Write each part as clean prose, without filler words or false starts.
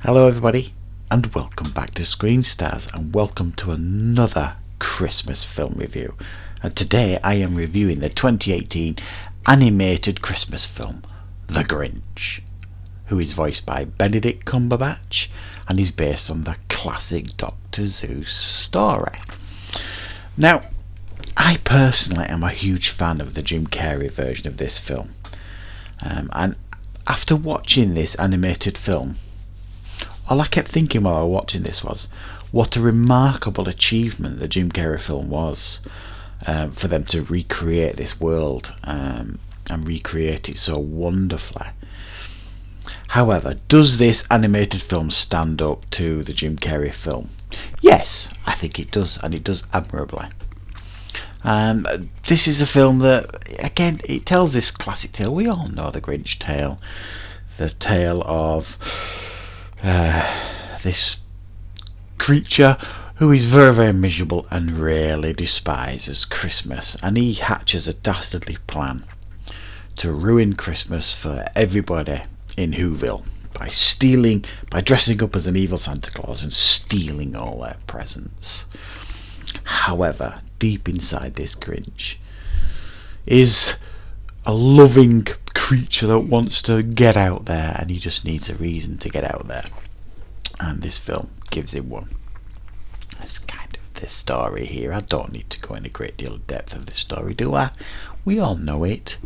Hello everybody, and welcome back to Screen Stars, and welcome to another Christmas film review. And today I am reviewing the 2018 animated Christmas film The Grinch, who is voiced by Benedict Cumberbatch and is based on the classic Dr. Seuss story. Now, I personally am a huge fan of the Jim Carrey version of this film, and after watching this animated film, all I kept thinking while I was watching this was what a remarkable achievement the Jim Carrey film was, for them to recreate this world and recreate it so wonderfully. However, does this animated film stand up to the Jim Carrey film? Yes, I think it does, and it does admirably. This is a film that, again, it tells this classic tale. We all know the Grinch tale, the tale of this creature who is very, very miserable and really despises Christmas, and he hatches a dastardly plan to ruin Christmas for everybody in Whoville by dressing up as an evil Santa Claus and stealing all their presents. However, deep inside this Grinch is a loving creature that wants to get out there, and he just needs a reason to get out there, and this film gives him one. That's kind of the story here. I don't need to go in a great deal of depth of this story, do I? We all know it.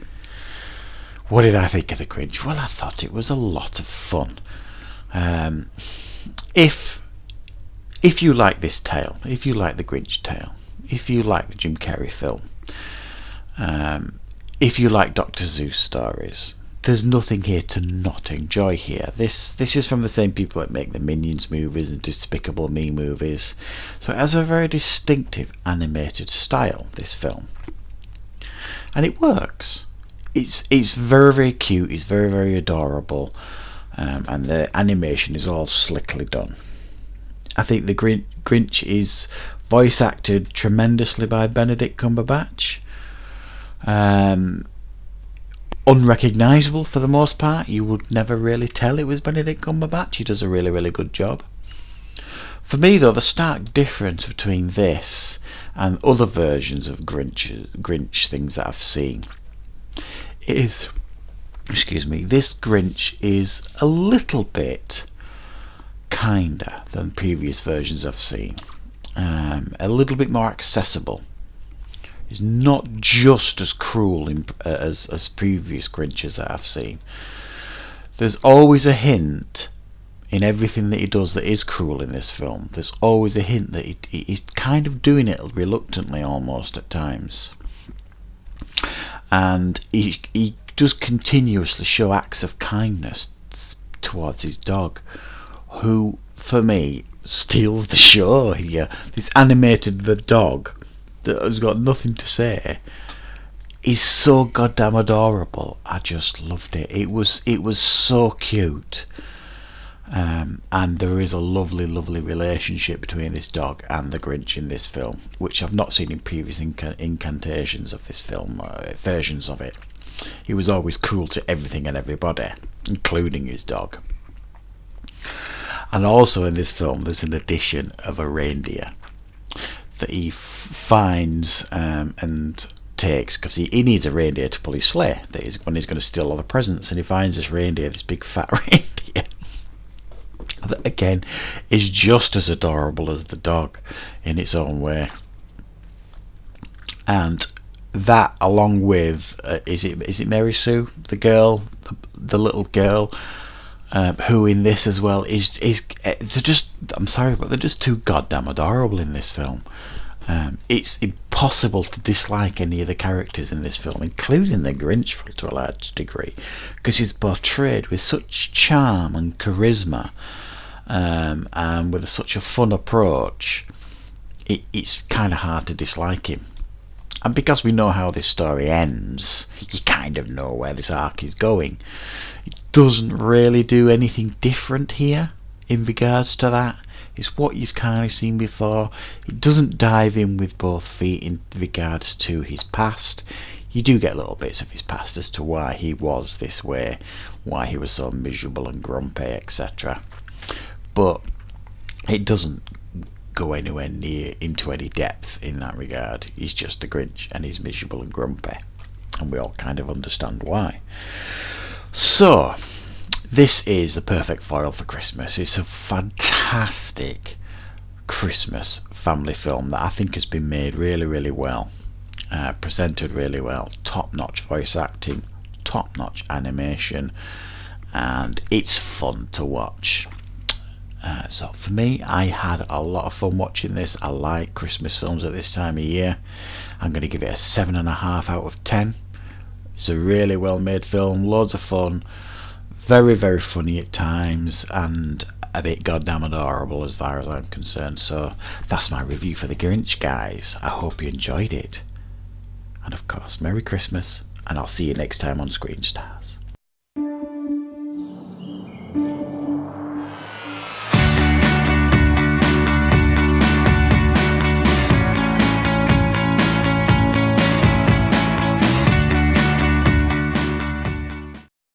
What did I think of the Grinch? Well, I thought it was a lot of fun. If you like this tale, if you like the Grinch tale, if you like the Jim Carrey film, if you like Dr. Seuss stories, there's nothing here to not enjoy here. This is from the same people that make the Minions movies and Despicable Me movies, so it has a very distinctive animated style, this film, and it works. It's very, very cute, it's very, very adorable, and the animation is all slickly done. I think the Grinch is voice acted tremendously by Benedict Cumberbatch. Unrecognisable for the most part. You would never really tell it was Benedict Cumberbatch. He does a really, really good job. For me though, the stark difference between this and other versions of Grinch things that I've seen is, this Grinch is a little bit kinder than previous versions I've seen. A little bit more accessible. He's not just as cruel as previous Grinches that I've seen. There's always a hint in everything that he does that is cruel in this film. There's always a hint that he's kind of doing it reluctantly almost at times. And he does continuously show acts of kindness towards his dog, who, for me, steals the show here. This animated the dog that has got nothing to say is so goddamn adorable. I just loved it. It was so cute, and there is a lovely, lovely relationship between this dog and the Grinch in this film, which I've not seen in previous incantations of this film, versions of it. He was always cruel to everything and everybody, including his dog. And also in this film there's an addition of a reindeer that he finds and takes, because he needs a reindeer to pull his sleigh when he's going to steal all the presents, and he finds this reindeer, this big fat reindeer that again is just as adorable as the dog in its own way. And that, along with is it Mary Sue, the girl, the little girl, who in this as well is they're just, I'm sorry, but they're just too goddamn adorable in this film. It's impossible to dislike any of the characters in this film, including the Grinch to a large degree, because he's portrayed with such charm and charisma, and with such a fun approach. It's kind of hard to dislike him. And because we know how this story ends, you kind of know where this arc is going. It doesn't really do anything different here in regards to that. It's what you've kind of seen before. It doesn't dive in with both feet in regards to his past. You do get little bits of his past as to why he was this way, why he was so miserable and grumpy, etc. but it doesn't go anywhere near into any depth in that regard. He's just a Grinch and he's miserable and grumpy, and we all kind of understand why. So this is the perfect foil for Christmas. It's a fantastic Christmas family film that I think has been made really, really well, presented really well, top-notch voice acting, top-notch animation, and it's fun to watch. So for me, I had a lot of fun watching this. I like Christmas films at this time of year. I'm going to give it a 7.5 out of 10. It's a really well made film, loads of fun, very, very funny at times, and a bit goddamn adorable as far as I'm concerned. So that's my review for The Grinch, guys. I hope you enjoyed it. And of course, Merry Christmas, and I'll see you next time on Screen Stars.